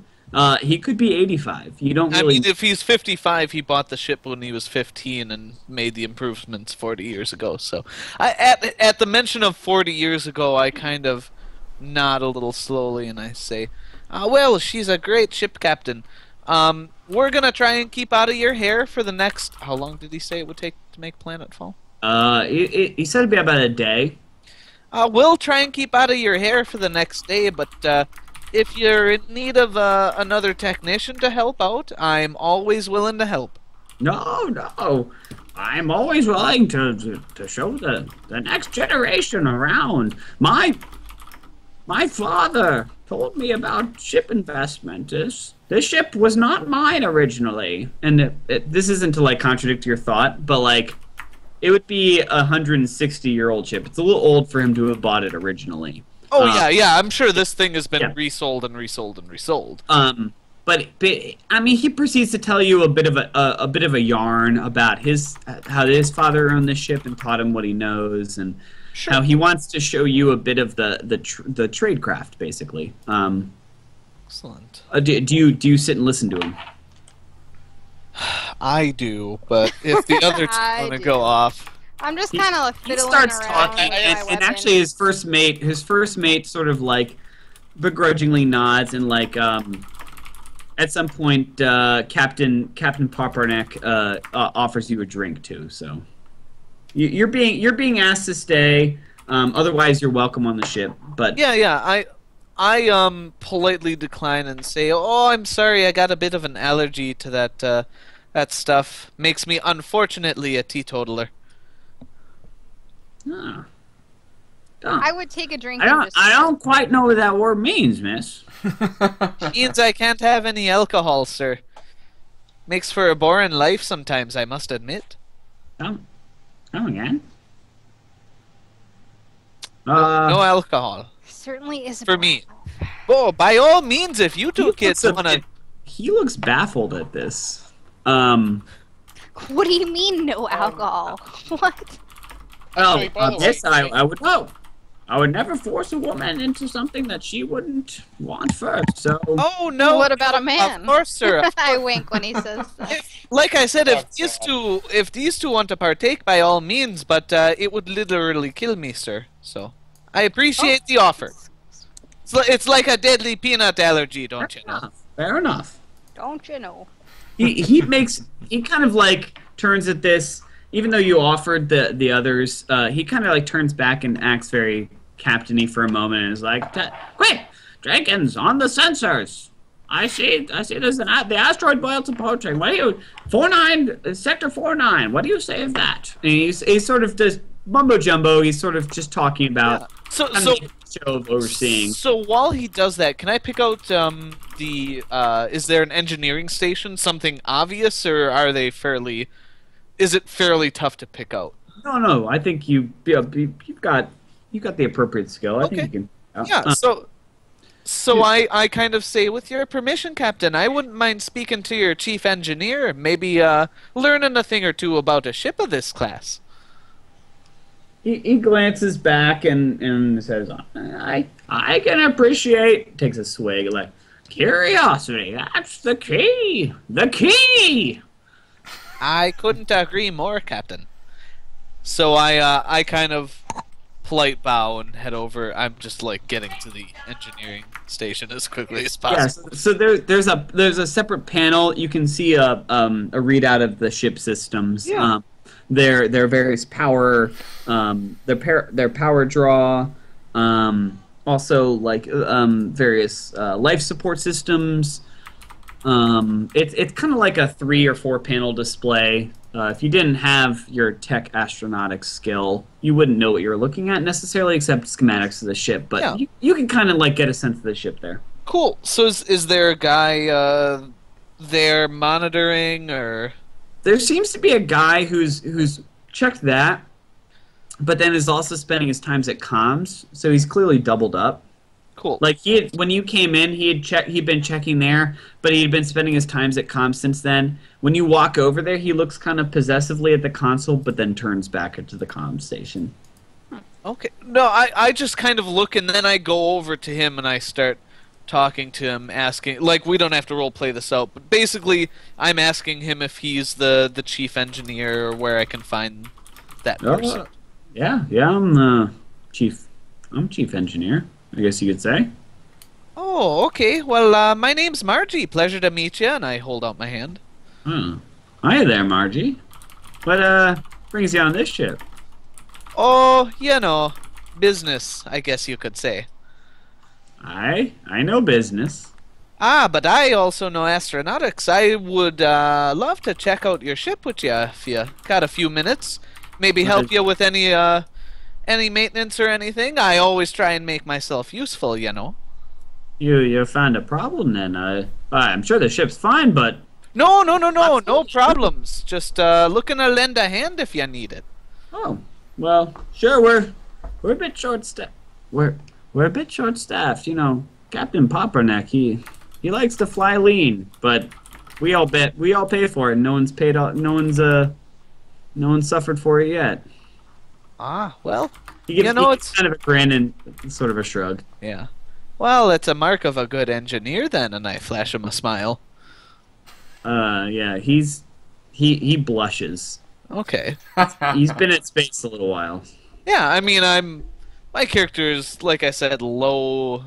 He could be 85. You don't really... I mean, if he's 55, he bought the ship when he was 15 and made the improvements 40 years ago. So, at the mention of 40 years ago, I kind of nod a little slowly and I say, well, she's a great ship captain. We're gonna try and keep out of your hair for the next... How long did he say it would take to make planetfall? He said it'd be about a day. We'll try and keep out of your hair for the next day, but if you're in need of another technician to help out, I'm always willing to help. No. I'm always willing to show the next generation around. My father told me about ship investment. This ship was not mine originally. And this isn't to, like, contradict your thought, but, like, it would be a 160-year-old ship. It's a little old for him to have bought it originally. Oh, yeah, I'm sure this thing has been yeah. resold and resold and resold. But I mean, he proceeds to tell you a bit of a yarn about how his father owned this ship and taught him what he knows, and how he wants to show you a bit of the tradecraft, basically. Excellent. Do you sit and listen to him? I do, but if the other two I want to do. go off... I'm just kind of like He fiddling starts around talking, with my and weapon. actually his first mate sort of like begrudgingly nods, and like at some point Captain Paparnek offers you a drink too. So you're being asked to stay. Otherwise, you're welcome on the ship. But Yeah, I politely decline and say, "Oh, I'm sorry, I got a bit of an allergy to that stuff. Makes me unfortunately a teetotaler." ah. I would take a drink. I and don't. just... I don't quite know what that word means, miss. Means I can't have any alcohol, sir. Makes for a boring life sometimes, I must admit. Come again. No alcohol. Certainly is a For me. Oh, by all means, if you two kids want to... He looks baffled at this. What do you mean no alcohol? What? Well, Actually, by the way, this I would know. I would never force a woman into something that she wouldn't want first. So, Oh, no. What about a man? Of course, sir. I wink when he says that. Like I said, That's if these two want to partake, by all means, but it would literally kill me, sir. So, I appreciate the offer. It's like a deadly peanut allergy, don't you know? fair enough. Don't you know? He kind of like turns at this. Even though you offered the others, he kind of like turns back and acts very captainy for a moment and is like, "Quick, Jenkins, on the sensors. I see. There's the asteroid belt's approaching. What do you sector 49? What do you say of that?" And he's sort of just mumbo jumbo. He's sort of just talking about So show of overseeing. So while he does that, can I pick out is there an engineering station, something obvious, or are they fairly? Is it fairly tough to pick out? No. I think you've got the appropriate skill. I think you can. Yeah. So I kind of say, with your permission, Captain, I wouldn't mind speaking to your chief engineer. Maybe learning a thing or two about a ship of this class. He glances back and says, I can appreciate," takes a swig, like, "curiosity, that's the key! The key!" I couldn't agree more, Captain. So I kind of polite bow and head over. I'm just like getting to the engineering station as quickly as possible. Yes. So there's a separate panel. You can see a readout of the ship systems. Yeah. Their various power, their power draw. Also like various life support systems. It's kind of like a 3 or 4 panel display. If you didn't have your tech astronautics skill, you wouldn't know what you were looking at necessarily, except schematics of the ship. But Yeah. you can kind of like get a sense of the ship there. Cool. So is there a guy there monitoring or? There seems to be a guy who's checked that, but then is also spending his times at comms. So he's clearly doubled up. Cool. Like when you came in, he'd been checking there, but he had been spending his times at comms since then. When you walk over there, he looks kind of possessively at the console, but then turns back into the comms station. Okay. No, I just kind of look and then I go over to him and I start talking to him, asking, like, we don't have to role play this out, but basically I'm asking him if he's the chief engineer or where I can find that person. Yeah, I'm chief engineer, I guess you could say. Oh, okay. Well, my name's Margie. Pleasure to meet you. And I hold out my hand. Hi there, Margie. What brings you on this ship? Oh, you know, business, I guess you could say. I know business. Ah, but I also know astronautics. I would love to check out your ship with you if you got a few minutes. Maybe help you with any maintenance or anything. I always try and make myself useful, you know. You found a problem then? I'm sure the ship's fine, but No problems. Just looking to lend a hand if you need it. oh, well, sure. We're a bit short staffed. We're a bit short staffed. You know, Captain Popperneck. He likes to fly lean, but we all pay for it. No one's suffered for it yet. Ah, well, He gives it's kind of a grin and sort of a shrug. yeah. Well, it's a mark of a good engineer then, and I flash him a smile. Yeah, he blushes. Okay. He's been at space a little while. Yeah, I mean, my character is, like I said, low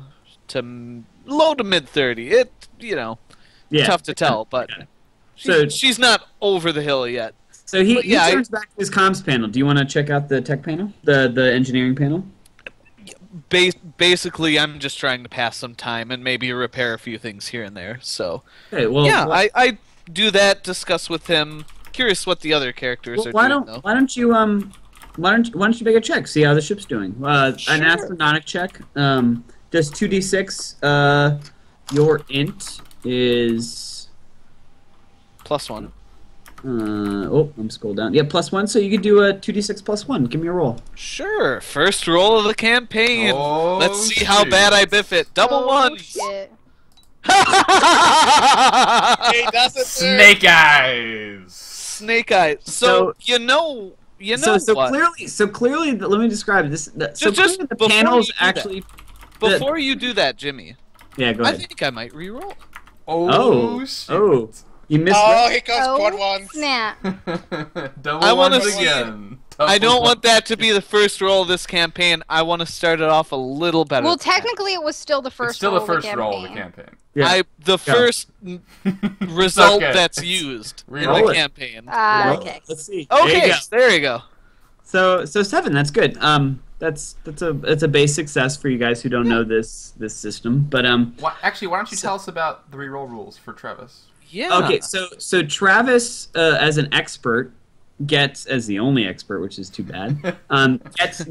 to mid 30. It, Yeah, tough to tell, but she's not over the hill yet. So he turns back to his comms panel. Do you want to check out the tech panel, the engineering panel? Basically, I'm just trying to pass some time and maybe repair a few things here and there. So, Okay, well, yeah, I do that. Discuss with him. Curious what the other characters are doing, though. Why don't you make a check? See how the ship's doing. An astronautic check. Just 2d6. Your int is +1. I'm scrolled down. Yeah, +1. So you could do a 2d6 +1. Give me a roll. Sure. First roll of the campaign. Oh, Let's see how bad I biff it. Double ones. Shit. Hey, that's it. Snake eyes. Snake eyes. So you know So what? clearly, let me describe this. So Just clearly the before panels you do that. actually. Before you do that, Jimmy, Yeah, go I ahead. think I might re-roll. Oh, shit. You missed. Oh, here comes quad Oh, ones. snap. Double I wanna ones see- again. I don't want that to be the first roll of this campaign. I want to start it off a little better. Well, than that. technically, it was still the first It's still roll the first of the roll of the campaign. campaign. Yeah. The first result okay. that's used in Reroll the it. campaign. Well, Okay. Let's see. Okay, There you go. there you go. So 7. That's good. That's a base success for you guys who don't know this system. But Actually, why don't you tell us about the reroll rules for Travis? Yeah. okay. So Travis, as an expert, gets as the only expert, which is too bad.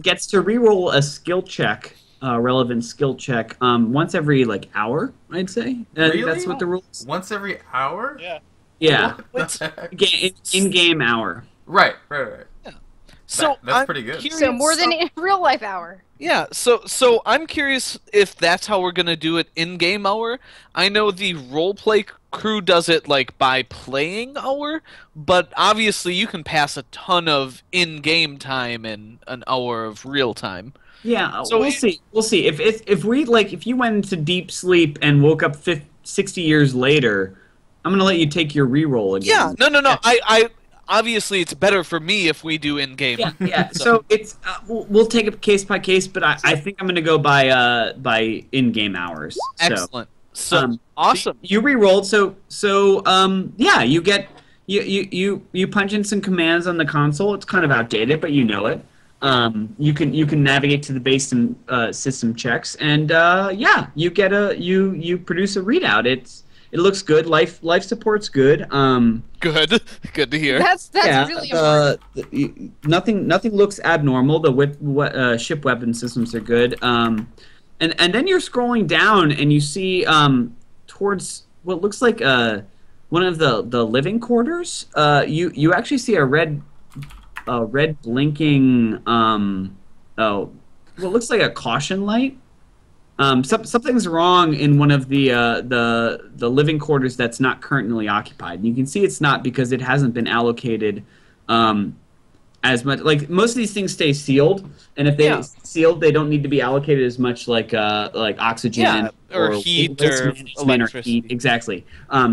Gets to reroll a skill check, relevant skill check, once every hour. I'd say. Really? That's what the rules. Once every hour? Yeah. Yeah. What the heck? In-game hour. Right. So That's I'm pretty good. curious- So more than in real life hour. Yeah, so I'm curious if that's how we're gonna do it in-game hour. I know the roleplay crew does it by playing hour, but obviously you can pass a ton of in-game time in an hour of real time. Yeah, So we'll see. We'll see. If you went into deep sleep and woke up 60 years later, I'm gonna let you take your reroll again. Yeah, no. obviously it's better for me if we do in game. Yeah. So it's we'll take it case by case, but I think I'm gonna go by in-game hours. So. Excellent. So awesome. You re-rolled. Yeah, you get you punch in some commands on the console. It's kind of outdated, but you know it. You can navigate to the base system checks, and yeah, you get you produce a readout. It looks good. Life support's good. Good to hear. That's really important. Nothing looks abnormal. The ship weapon systems are good. And then you're scrolling down and you see towards what looks like one of the living quarters. You actually see a red blinking what looks like a caution light. Something's wrong in one of the living quarters that's not currently occupied. And you can see it's not because it hasn't been allocated as much. Like most of these things stay sealed, and if they sealed, they don't need to be allocated as much like oxygen or heat or electricity. Exactly.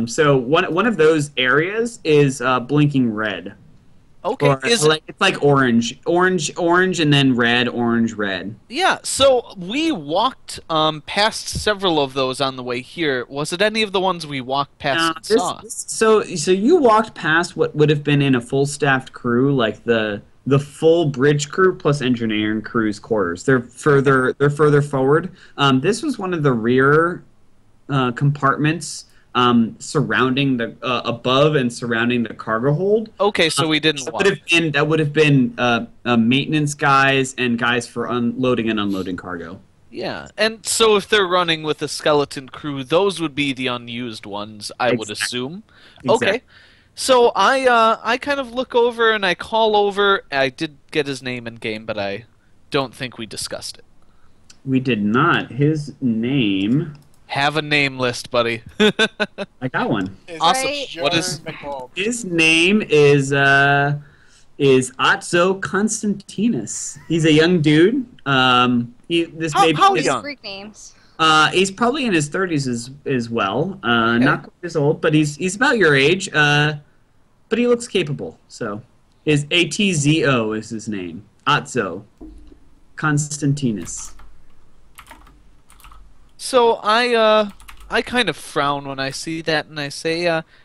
So one of those areas is blinking red. Okay, it's like orange, and then red, orange, red. Yeah, so we walked past several of those on the way here. Was it any of the ones we walked past and saw? So you walked past what would have been in a full staffed crew, like the full bridge crew plus engineering crew's quarters. They're further forward. This was one of the rear compartments. Surrounding the above and surrounding the cargo hold. Okay, so we didn't walk. That would have been maintenance guys and guys for unloading and unloading cargo. Yeah, and so if they're running with a skeleton crew, those would be the unused ones, I would assume. Exactly. Okay, so I kind of look over and I call over. I did get his name in game, but I don't think we discussed it. We did not. His name. Have a name list, buddy. I got one. Awesome. Right. What is his name? Is Otzo Constantinus. He's a young dude. How young? Greek names. He's probably in his 30s as well. Not quite as old, but he's about your age. But he looks capable. So, his Atzo is his name. Otzo Constantinus. So I kind of frown when I see that, and I say,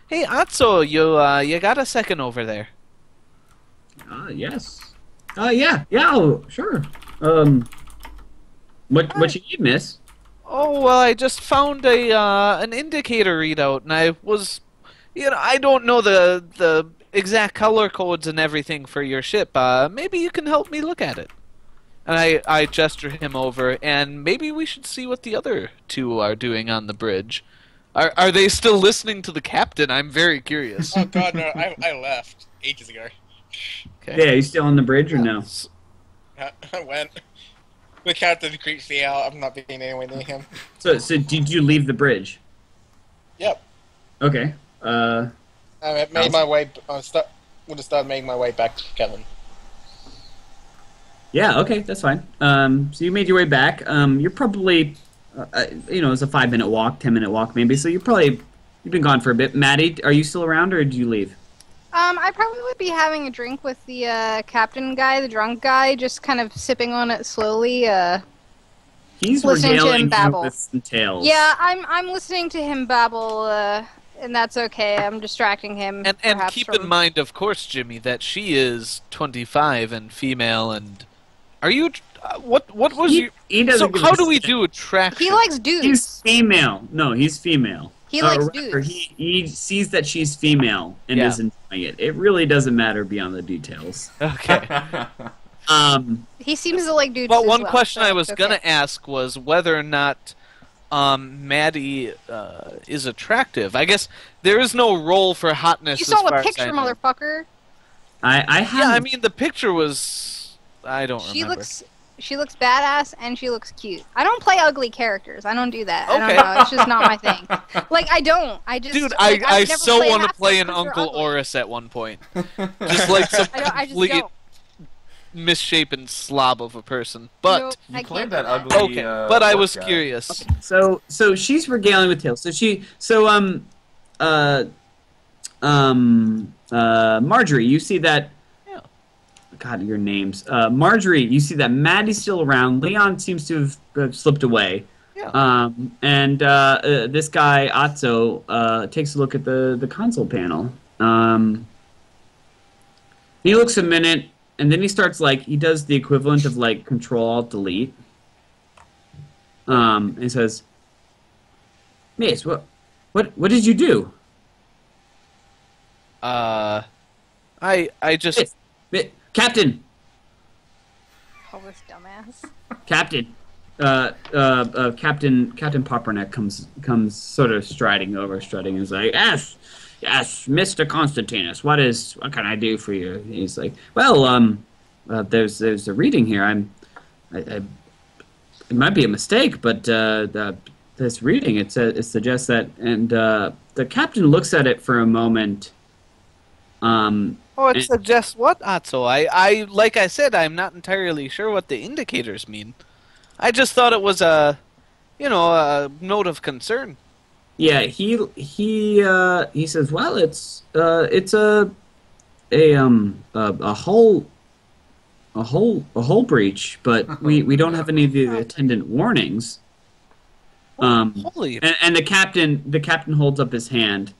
"Hey, Atzo, you got a second over there?" Yes. Yeah. Oh, sure. What you need, miss? Oh, well, I just found an indicator readout, and I was, I don't know the exact color codes and everything for your ship. Maybe you can help me look at it. And I gesture him over, and maybe we should see what the other two are doing on the bridge. Are they still listening to the captain? I'm very curious. Oh god, no, I left ages ago. Okay. Yeah, you still on the bridge or no? I went. The captain creeps me out. I'm not being anywhere near him. So did you leave the bridge? Yep. Okay. I made my way. Would have started making my way back to Kevin. Yeah, okay, that's fine. So you made your way back. You're probably, it's a 5-minute walk, 10-minute walk maybe. So you've been gone for a bit. Maddie, are you still around or did you leave? I probably would be having a drink with the captain guy, the drunk guy, just kind of sipping on it slowly. He's listening to him regaling you babble. with some tales. Yeah, I'm listening to him babble, and that's okay. I'm distracting him. And keep in mind, of course, Jimmy, that she is 25 and female and. Are you? What was you? So how do we do attraction? He likes dudes. He's female. No, he's female. He likes dudes. He sees that she's female and is enjoying it. It really doesn't matter beyond the details. Okay. He seems to like dudes. But as one well, question so I was it's gonna okay. ask was whether or not Maddie is attractive. I guess there is no role for hotness. You saw as far the picture, as I know. motherfucker. I have. Yeah, I mean the picture was. I don't remember. She looks badass and she looks cute. I don't play ugly characters. I don't do that. Okay. I don't know. It's just not my thing. Like I don't. I just. Dude, like, I never so want to play an half-orcs or Uncle ugly. Oris at one point. Just like some I just complete don't. misshapen slob of a person. But Nope, I You can't played do that ugly. okay, but I orc was guy. curious. So she's regaling with tales. Marjorie, you see that. Yeah. God, your names. Marjorie, you see that Maddie's still around. Leon seems to have slipped away. Yeah. And this guy Atzo takes a look at the console panel. He looks a minute, and then he starts he does the equivalent of Control Alt Delete. And he says, "Miss, what did you do?" I just Captain. Oh, this dumbass. Captain. Captain Popperneck comes sort of strutting, and is like, yes, Mr. Constantinus, what can I do for you? And he's like, well, there's a reading here. It might be a mistake, but this reading it suggests that, and the captain looks at it for a moment. it suggests what, Atso? I like I said, I'm not entirely sure what the indicators mean. I just thought it was a note of concern. Yeah, he says, well, it's a hull breach, but we don't have any of the attendant warnings. Holy! And the captain holds up his hand,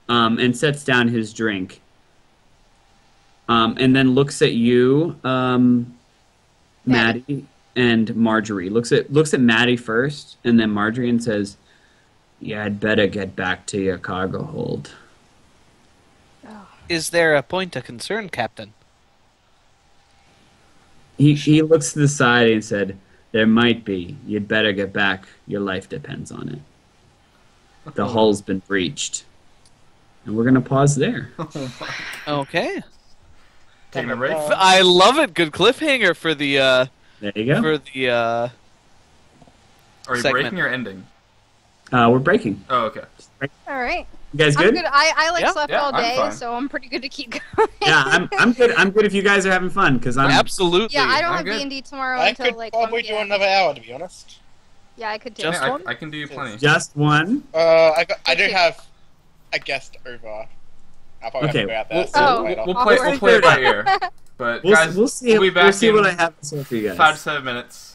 and sets down his drink, and then looks at you, Maddie. And Marjorie looks at Maddie first, and then Marjorie, and says, "Yeah, I'd better get back to your cargo hold." Is there a point of concern, Captain? He looks to the side and said, "There might be. You'd better get back. Your life depends on it. The hull's been breached." And we're gonna pause there. Okay. Taking a break. I love it. Good cliffhanger for the. There you go. For the Are you segment. breaking or ending? We're breaking. Oh, okay. All right. You guys I'm good? good. I slept Yeah, all I'm day, fine. so I'm pretty good to keep going. Yeah, I'm good. I'm good if you guys are having fun, because I'm Absolutely. Yeah, I don't I'm have good. D&D tomorrow I until could 1 probably do p.m. another hour, to be honest. Yeah, I could do. Just Yeah, one? I can do plenty. just one. I do Okay. have a guest over. I'll probably Okay, have to go out there. well, Oh. later. We'll Awkward. play it by ear. But guys, We'll see. we'll be back see in what I have to say for you guys. 5 to 7 minutes.